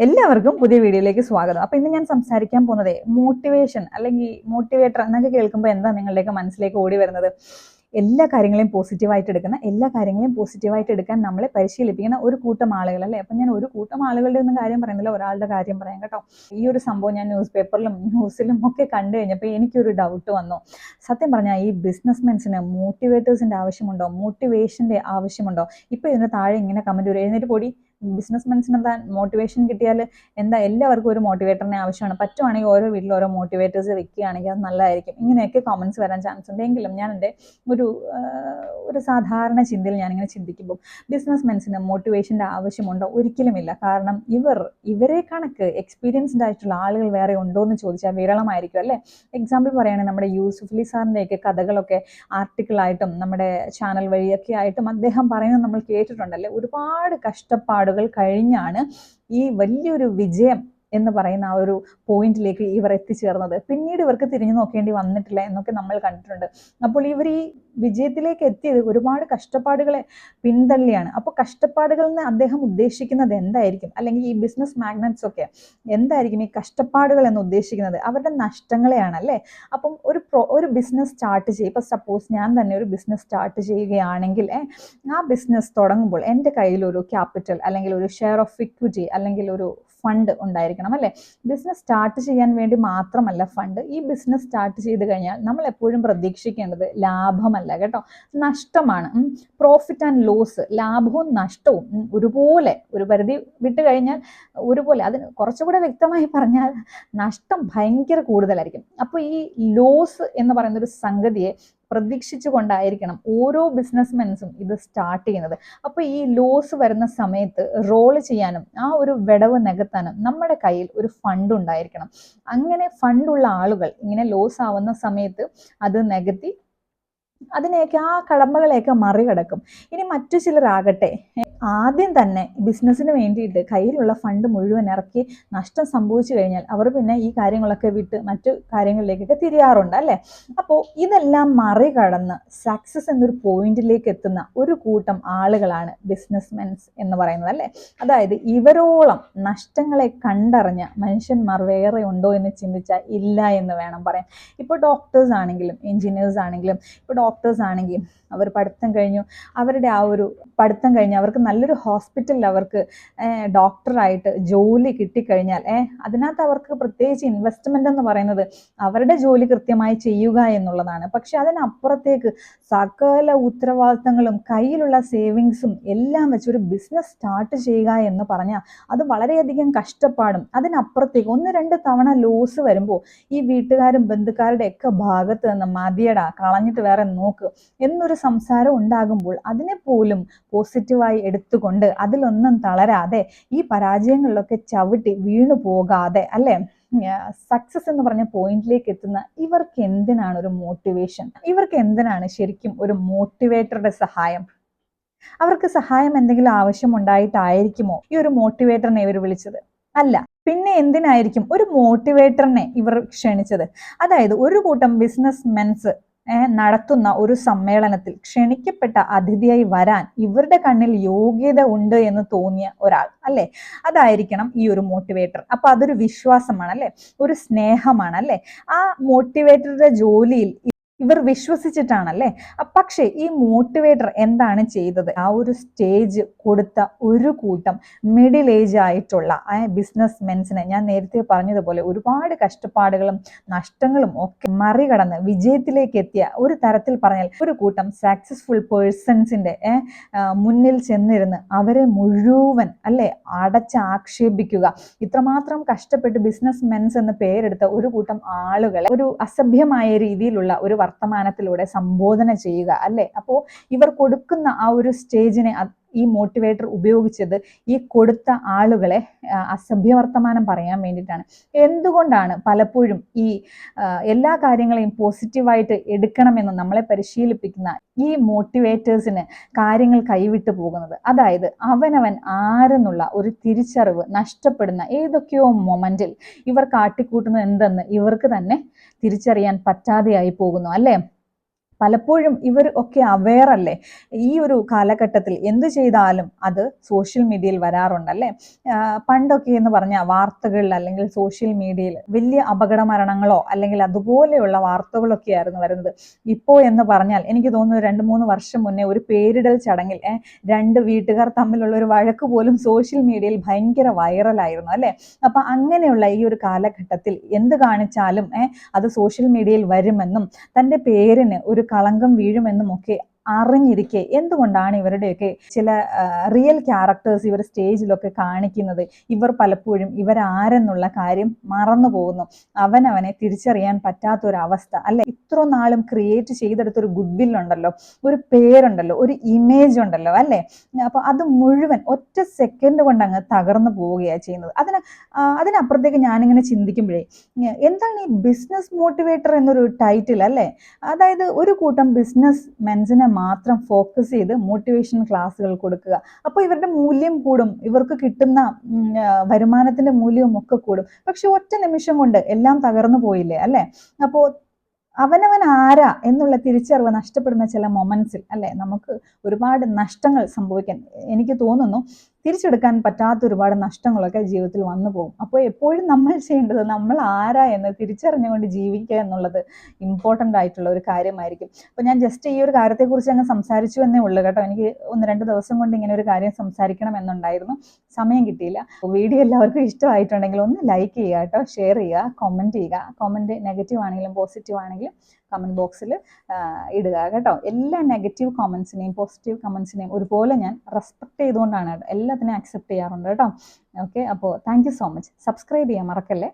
എല്ലാവർക്കും പുതിയ വീഡിയോയിലേക്ക് സ്വാഗതം. അപ്പോൾ ഇന്ന് ഞാൻ സംസാരിക്കാൻ പോകുന്നത് മോട്ടിവേഷൻ അല്ലെങ്കിൽ മോട്ടിവേറ്റർ എന്നൊക്കെ കേൾക്കുമ്പോൾ എന്താ നിങ്ങളുടെയൊക്കെ മനസ്സിലേക്ക് ഓടി വരുന്നത്? എല്ലാ കാര്യങ്ങളെയും പോസിറ്റീവായിട്ട് എടുക്കുന്ന, എല്ലാ കാര്യങ്ങളെയും പോസിറ്റീവായിട്ട് എടുക്കാൻ നമ്മളെ പരിശീലിപ്പിക്കുന്ന ഒരു കൂട്ടം ആളുകൾ അല്ലേ. അപ്പം ഞാൻ ഒരു കൂട്ടം ആളുകളുടെ ഒന്നും കാര്യം പറയുന്നില്ല, ഒരാളുടെ കാര്യം പറയാം കേട്ടോ. ഈ ഒരു സംഭവം ഞാൻ ന്യൂസ് പേപ്പറിലും ന്യൂസിലും ഒക്കെ കണ്ടു കഴിഞ്ഞപ്പോൾ എനിക്കൊരു ഡൗട്ട് വന്നു. സത്യം പറഞ്ഞാൽ ഈ ബിസിനസ്മെൻസിന് മോട്ടിവേറ്റേഴ്സിൻ്റെ ആവശ്യമുണ്ടോ, മോട്ടിവേഷൻ്റെ ആവശ്യമുണ്ടോ? ഇപ്പോൾ ഇതിന് താഴെ ഇങ്ങനെ കമൻറ്റ് വരും, എഴുന്നേറ്റ് പൊടി, ബിസിനസ്മെൻസിന് എന്താ മോട്ടിവേഷൻ കിട്ടിയാൽ എന്താ, എല്ലാവർക്കും ഒരു മോട്ടിവേറ്ററിനെ ആവശ്യമാണ്, പറ്റുവാണെങ്കിൽ ഓരോ വീട്ടിൽ ഓരോ മോട്ടിവേറ്റേഴ്സ് വെക്കുകയാണെങ്കിൽ അത് നല്ലതായിരിക്കും. ഇങ്ങനെയൊക്കെ കമൻസ് വരാൻ ചാൻസ് ഉണ്ട്. എങ്കിലും ഞാൻ എൻ്റെ ഒരു സാധാരണ ചിന്തയിൽ ഞാനിങ്ങനെ ചിന്തിക്കുമ്പോൾ ബിസിനസ്മെൻസിന് മോട്ടിവേഷൻ്റെ ആവശ്യമുണ്ടോ? ഒരിക്കലുമില്ല. കാരണം ഇവരെ കണക്ക് എക്സ്പീരിയൻസ്ഡ് ആയിട്ടുള്ള ആളുകൾ വേറെ ഉണ്ടോ എന്ന് ചോദിച്ചാൽ വിരളമായിരിക്കും അല്ലേ. എക്സാമ്പിൾ പറയുകയാണെങ്കിൽ നമ്മുടെ യൂസുഫലി സാറിൻ്റെയൊക്കെ കഥകളൊക്കെ ആർട്ടിക്കിളായിട്ടും നമ്മുടെ ചാനൽ വഴിയൊക്കെ ആയിട്ടും അദ്ദേഹം പറയുന്നത് നമ്മൾ കേട്ടിട്ടുണ്ടല്ലേ. ഒരുപാട് കഷ്ടപ്പാടുകൾ കഴിഞ്ഞാണ് ഈ വലിയൊരു വിജയം എന്ന് പറയുന്ന ആ ഒരു പോയിന്റിലേക്ക് ഇവർ എത്തിച്ചേർന്നത്. പിന്നീട് ഇവർക്ക് തിരിഞ്ഞു നോക്കേണ്ടി വന്നിട്ടില്ല എന്നൊക്കെ നമ്മൾ കണ്ടിട്ടുണ്ട്. അപ്പോൾ ഇവർ ഈ വിജയത്തിലേക്ക് എത്തിയത് ഒരുപാട് കഷ്ടപ്പാടുകളെ പിന്തള്ളിയാണ്. അപ്പോൾ കഷ്ടപ്പാടുകളിൽ നിന്ന് അദ്ദേഹം ഉദ്ദേശിക്കുന്നത് എന്തായിരിക്കും? അല്ലെങ്കിൽ ഈ ബിസിനസ് മാഗ്നറ്റ്സ് ഒക്കെ എന്തായിരിക്കും ഈ കഷ്ടപ്പാടുകൾ എന്ന് ഉദ്ദേശിക്കുന്നത്? അവരുടെ നഷ്ടങ്ങളെയാണ് അല്ലേ. അപ്പം ഒരു ബിസിനസ് സ്റ്റാർട്ട് ചെയ്യും. ഇപ്പം സപ്പോസ് ഞാൻ തന്നെ ഒരു ബിസിനസ് സ്റ്റാർട്ട് ചെയ്യുകയാണെങ്കിൽ ആ ബിസിനസ് തുടങ്ങുമ്പോൾ എൻ്റെ കയ്യിൽ ഒരു ക്യാപിറ്റൽ അല്ലെങ്കിൽ ഒരു ഷെയർ ഓഫ് ഇക്വിറ്റി അല്ലെങ്കിൽ ഒരു ഫണ്ട് ഉണ്ടായിരിക്കണം അല്ലേ. ബിസിനസ് സ്റ്റാർട്ട് ചെയ്യാൻ വേണ്ടി മാത്രമല്ല ഫണ്ട്. ഈ ബിസിനസ് സ്റ്റാർട്ട് ചെയ്ത് കഴിഞ്ഞാൽ നമ്മൾ എപ്പോഴും പ്രതീക്ഷിക്കേണ്ടത് ലാഭമല്ല കേട്ടോ, നഷ്ടമാണ്. പ്രോഫിറ്റ് ആൻഡ് ലോസ്, ലാഭവും നഷ്ടവും ഒരുപോലെ, ഒരു പരിധി വിട്ട് കഴിഞ്ഞാൽ ഒരുപോലെ. അതിന് കുറച്ചുകൂടെ വ്യക്തമായി പറഞ്ഞാൽ നഷ്ടം ഭയങ്കര കൂടുതലായിരിക്കും. അപ്പോൾ ഈ ലോസ് എന്ന് പറയുന്ന ഒരു സംഗതിയെ പ്രതീക്ഷിച്ചു കൊണ്ടായിരിക്കണം ഓരോ ബിസിനസ്മെൻസും ഇത് സ്റ്റാർട്ട് ചെയ്യുന്നത്. അപ്പോൾ ഈ ലോസ് വരുന്ന സമയത്ത് റോൾ ചെയ്യാനും ആ ഒരു വിടവ് നികത്താനും നമ്മുടെ കയ്യിൽ ഒരു ഫണ്ട് ഉണ്ടായിരിക്കണം. അങ്ങനെ ഫണ്ടുള്ള ആളുകൾ ഇങ്ങനെ ലോസ് ആവുന്ന സമയത്ത് അത് നികത്തി അതിനെയൊക്കെ, ആ കടമ്പകളെയൊക്കെ മറികടക്കും. ഇനി മറ്റു ചിലരാകട്ടെ ആദ്യം തന്നെ ബിസിനസ്സിന് വേണ്ടിയിട്ട് കയ്യിലുള്ള ഫണ്ട് മുഴുവൻ ഇറക്കി നഷ്ടം സംഭവിച്ചു കഴിഞ്ഞാൽ അവർ പിന്നെ ഈ കാര്യങ്ങളൊക്കെ വിട്ട് മറ്റു കാര്യങ്ങളിലേക്കൊക്കെ തിരിയാറുണ്ട് അല്ലേ. അപ്പോൾ ഇതെല്ലാം മറികടന്ന് സക്സസ് എന്നൊരു പോയിന്റിലേക്ക് എത്തുന്ന ഒരു കൂട്ടം ആളുകളാണ് ബിസിനസ്മെൻസ് എന്ന് പറയുന്നത് അല്ലേ. അതായത് ഇവരോളം നഷ്ടങ്ങളെ കണ്ടറിഞ്ഞ മനുഷ്യന്മാർ വേറെ ഉണ്ടോ എന്ന് ചിന്തിച്ചാൽ ഇല്ല എന്ന് വേണം പറയാൻ. ഇപ്പോൾ ഡോക്ടേഴ്സ് ആണെങ്കിലും എഞ്ചിനീയേഴ്സ് ആണെങ്കിലും, ഇപ്പോൾ ഡോക്ടേഴ്സ് ആണെങ്കിൽ അവർ പഠിത്തം കഴിഞ്ഞു, അവരുടെ ആ ഒരു പഠിത്തം കഴിഞ്ഞ് അവർക്ക് നല്ലൊരു ഹോസ്പിറ്റലിൽ അവർക്ക് ഡോക്ടറായിട്ട് ജോലി കിട്ടിക്കഴിഞ്ഞാൽ അതിനകത്ത് അവർക്ക് പ്രത്യേകിച്ച് ഇൻവെസ്റ്റ്മെൻ്റ് എന്ന് പറയുന്നത് അവരുടെ ജോലി കൃത്യമായി ചെയ്യുക എന്നുള്ളതാണ്. പക്ഷെ അതിനപ്പുറത്തേക്ക് സകല ഉത്തരവാദിത്തങ്ങളും കയ്യിലുള്ള സേവിങ്സും എല്ലാം വെച്ച് ഒരു ബിസിനസ് സ്റ്റാർട്ട് ചെയ്യുക എന്ന് പറഞ്ഞാൽ അത് വളരെയധികം കഷ്ടപ്പാടും, അതിനപ്പുറത്തേക്ക് 1-2 തവണ ലോസ് വരുമ്പോൾ ഈ വീട്ടുകാരും ബന്ധുക്കാരുടെ ഒക്കെ ഭാഗത്ത് നിന്ന് മതിയടാ, കളഞ്ഞിട്ട് വേറെ നോക്ക് എന്നൊരു സംസാരം ഉണ്ടാകുമ്പോൾ അതിനെ പോലും പോസിറ്റീവായി എടുത്തുകൊണ്ട് അതിലൊന്നും തളരാതെ ഈ പരാജയങ്ങളിലൊക്കെ ചവിട്ടി വീണു പോകാതെ അല്ലേ സക്സസ് എന്ന് പറഞ്ഞ പോയിന്റിലേക്ക് എത്തുന്ന ഇവർക്ക് എന്തിനാണ് ഒരു മോട്ടിവേഷൻ? ഇവർക്ക് എന്തിനാണ് ശരിക്കും ഒരു മോട്ടിവേറ്ററുടെ സഹായം? അവർക്ക് സഹായം എന്തെങ്കിലും ആവശ്യമുണ്ടായിട്ടായിരിക്കുമോ ഈ ഒരു മോട്ടിവേറ്ററിനെ ഇവർ വിളിച്ചത്? അല്ല. പിന്നെ എന്തിനായിരിക്കും ഒരു മോട്ടിവേറ്ററിനെ ഇവർ ക്ഷണിച്ചത്? അതായത് ഒരു കൂട്ടം ബിസിനസ് മെൻസ് നടത്തുന്ന ഒരു സമ്മേളനത്തിൽ ക്ഷണിക്കപ്പെട്ട അതിഥിയായി വരാൻ ഇവരുടെ കണ്ണിൽ യോഗ്യത ഉണ്ട് എന്ന് തോന്നിയ ഒരാൾ അല്ലേ, അതായിരിക്കണം ഈ ഒരു മോട്ടിവേറ്റർ. അപ്പൊ അതൊരു വിശ്വാസമാണ് അല്ലേ, ഒരു സ്നേഹമാണ് അല്ലേ. ആ മോട്ടിവേറ്ററുടെ ജോലിയിൽ ഇവർ വിശ്വസിച്ചിട്ടാണല്ലേ. പക്ഷേ ഈ മോട്ടിവേറ്റർ എന്താണ് ചെയ്തത്? ആ ഒരു സ്റ്റേജ് കൊടുത്ത ഒരു കൂട്ടം മിഡിൽ ഏജ് ആയിട്ടുള്ള ബിസിനസ് മെൻസിനെ, ഞാൻ നേരത്തെ പറഞ്ഞതുപോലെ ഒരുപാട് കഷ്ടപ്പാടുകളും നഷ്ടങ്ങളും ഒക്കെ മറികടന്ന് വിജയത്തിലേക്ക് എത്തിയ, ഒരു തരത്തിൽ പറഞ്ഞാൽ ഒരു കൂട്ടം സക്സസ്ഫുൾ പേഴ്സൺസിന്റെ മുന്നിൽ ചെന്നിരുന്ന് അവരെ മുഴുവൻ അല്ലേ അടച്ചാക്ഷേപിക്കുക. ഇത്രമാത്രം കഷ്ടപ്പെട്ട് ബിസിനസ് മെൻസ് എന്ന് പേരെടുത്ത ഒരു കൂട്ടം ആളുകളെ ഒരു അസഭ്യമായ രീതിയിലുള്ള ഒരു വർത്തമാനത്തിലൂടെ സംബോധന ചെയ്യുക അല്ലേ. അപ്പോൾ ഇവർ കൊടുക്കുന്ന ആ ഒരു സ്റ്റേജിനെ ഈ മോട്ടിവേറ്റർ ഉപയോഗിച്ചത് ഈ കൊടുത്ത ആളുകളെ അസഭ്യവർത്തമാനം പറയാൻ വേണ്ടിയിട്ടാണ്. എന്തുകൊണ്ടാണ് പലപ്പോഴും ഈ എല്ലാ കാര്യങ്ങളെയും പോസിറ്റീവായിട്ട് എടുക്കണമെന്ന് നമ്മളെ പരിശീലിപ്പിക്കുന്ന ഈ മോട്ടിവേറ്റേഴ്സിന് കാര്യങ്ങൾ കൈവിട്ടു പോകുന്നത്? അതായത് അവനവൻ ആരെന്നുള്ള ഒരു തിരിച്ചറിവ് നഷ്ടപ്പെടുന്ന ഏതൊക്കെയോ മൊമെന്റിൽ ഇവർ കാട്ടിക്കൂട്ടുന്നത് എന്തെന്ന് ഇവർക്ക് തന്നെ തിരിച്ചറിയാൻ പറ്റാതെയായി പോകുന്നു അല്ലേ. പലപ്പോഴും ഇവർ ഒക്കെ അവെയർ അല്ലേ, ഈ ഒരു കാലഘട്ടത്തിൽ എന്ത് ചെയ്താലും അത് സോഷ്യൽ മീഡിയയിൽ വരാറുണ്ടല്ലേ. പണ്ടൊക്കെ എന്ന് പറഞ്ഞാൽ വാർത്തകളിൽ അല്ലെങ്കിൽ സോഷ്യൽ മീഡിയയിൽ വലിയ അപകട മരണങ്ങളോ അല്ലെങ്കിൽ അതുപോലെയുള്ള വാർത്തകളൊക്കെ ആയിരുന്നു വരുന്നത്. ഇപ്പോൾ എന്ന് പറഞ്ഞാൽ എനിക്ക് തോന്നുന്നു 2-3 വർഷം മുന്നേ ഒരു പേരിടൽ ചടങ്ങിൽ 2 വീട്ടുകാർ തമ്മിലുള്ള ഒരു വഴക്ക് പോലും സോഷ്യൽ മീഡിയയിൽ ഭയങ്കര വൈറലായിരുന്നു അല്ലേ. അപ്പൊ അങ്ങനെയുള്ള ഈ ഒരു കാലഘട്ടത്തിൽ എന്ത് കാണിച്ചാലും അത് സോഷ്യൽ മീഡിയയിൽ വരുമെന്നും തൻ്റെ പേരിന് ഒരു കളങ്കം വീഴുമെന്നും ഒക്കെ അറിഞ്ഞിരിക്കെ എന്തുകൊണ്ടാണ് ഇവരുടെയൊക്കെ ചില റിയൽ ക്യാരക്ടേഴ്സ് ഇവർ സ്റ്റേജിലൊക്കെ കാണിക്കുന്നത്? ഇവർ പലപ്പോഴും ഇവരാരെന്നുള്ള കാര്യം മറന്നു പോകുന്നു. അവനവനെ തിരിച്ചറിയാൻ പറ്റാത്തൊരവസ്ഥ അല്ലെ. ഇത്ര നാളും ക്രിയേറ്റ് ചെയ്തെടുത്തൊരു ഗുഡ് വിൽ ഉണ്ടല്ലോ, ഒരു പേരുണ്ടല്ലോ, ഒരു ഇമേജ് ഉണ്ടല്ലോ അല്ലേ. അപ്പൊ അത് മുഴുവൻ ഒറ്റ സെക്കൻഡ് കൊണ്ട് അങ്ങ് തകർന്നു പോവുകയാണ് ചെയ്യുന്നത്. അതിനപ്പുറത്തേക്ക് ഞാനിങ്ങനെ ചിന്തിക്കുമ്പോഴേ എന്താണ് ഈ ബിസിനസ് മോട്ടിവേറ്റർ എന്നൊരു ടൈറ്റിൽ അല്ലേ. അതായത് ഒരു കൂട്ടം ബിസിനസ് മെൻസിനെ മാത്രം ഫോക്കസ് ചെയ്ത് മോട്ടിവേഷൻ ക്ലാസ്സുകൾ കൊടുക്കുക. അപ്പോൾ ഇവരുടെ മൂല്യം കൂടും, ഇവർക്ക് കിട്ടുന്ന വരുമാനത്തിന്റെ മൂല്യവും ഒക്കെ കൂടും. പക്ഷെ ഒറ്റ നിമിഷം കൊണ്ട് എല്ലാം തകർന്നു പോയില്ലേ അല്ലേ. അപ്പോൾ അവനവൻ ആരാ എന്നുള്ള തിരിച്ചറിവ് നഷ്ടപ്പെടുന്ന ചില മൊമെന്റ്സിൽ അല്ലെ നമുക്ക് ഒരുപാട് നഷ്ടങ്ങൾ സംഭവിക്കാൻ എനിക്ക് തോന്നുന്നു. തിരിച്ചെടുക്കാൻ പറ്റാത്ത ഒരുപാട് നഷ്ടങ്ങളൊക്കെ ജീവിതത്തിൽ വന്നു പോകും. അപ്പോൾ എപ്പോഴും നമ്മൾ ചെയ്യേണ്ടത് നമ്മൾ ആരാ എന്ന് തിരിച്ചറിഞ്ഞുകൊണ്ട് ജീവിക്കുക എന്നുള്ളത് ഇമ്പോർട്ടൻ്റ് ആയിട്ടുള്ള ഒരു കാര്യമായിരിക്കും. അപ്പോൾ ഞാൻ ജസ്റ്റ് ഈ ഒരു കാര്യത്തെക്കുറിച്ച് അങ്ങ് സംസാരിച്ചു എന്നേ ഉള്ളൂ കേട്ടോ. എനിക്ക് 1-2 ദിവസം കൊണ്ട് ഇങ്ങനെ ഒരു കാര്യം സംസാരിക്കണം എന്നുണ്ടായിരുന്നു, സമയം കിട്ടിയില്ല. വീഡിയോ എല്ലാവർക്കും ഇഷ്ടമായിട്ടുണ്ടെങ്കിൽ ഒന്ന് ലൈക്ക് ചെയ്യുക കേട്ടോ, ഷെയർ ചെയ്യുക, കമൻറ്റ് ചെയ്യുക. കമൻറ്റ് നെഗറ്റീവ് ആണെങ്കിലും പോസിറ്റീവ് ആണെങ്കിലും കമൻറ്റ് ബോക്സിൽ ഇടുക കേട്ടോ. എല്ലാ നെഗറ്റീവ് കമൻസിനെയും പോസിറ്റീവ് കമൻസിനെയും ഒരുപോലെ ഞാൻ റെസ്പെക്ട് ചെയ്തുകൊണ്ടാണ് എല്ലാത്തിനെയും അക്സെപ്റ്റ് ചെയ്യാറുണ്ട് കേട്ടോ. ഓക്കെ, അപ്പോൾ thank you so much. Subscribe ചെയ്യാൻ മറക്കല്ലേ.